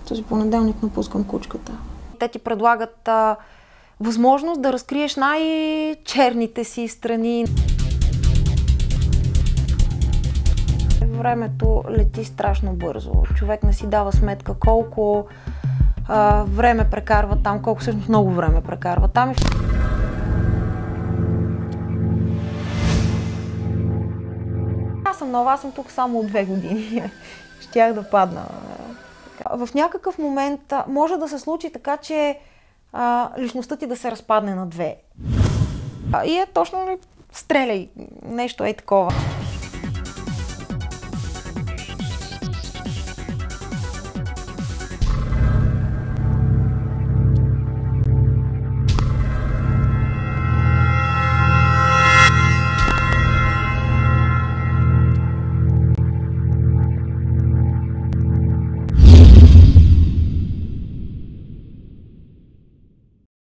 Този понеделник напускам кучката. Те ти предлагат възможност да разкриеш най-черните си страни. Времето лети страшно бързо. Човек не си дава сметка колко време прекарва там, колко всъщност много време прекарва там. Аз съм нова, аз съм тук само от 2 години. Щях да падна. В някакъв момент може да се случи така, че личността ти да се разпадне на 2. И е точно стреляй, нещо е такова.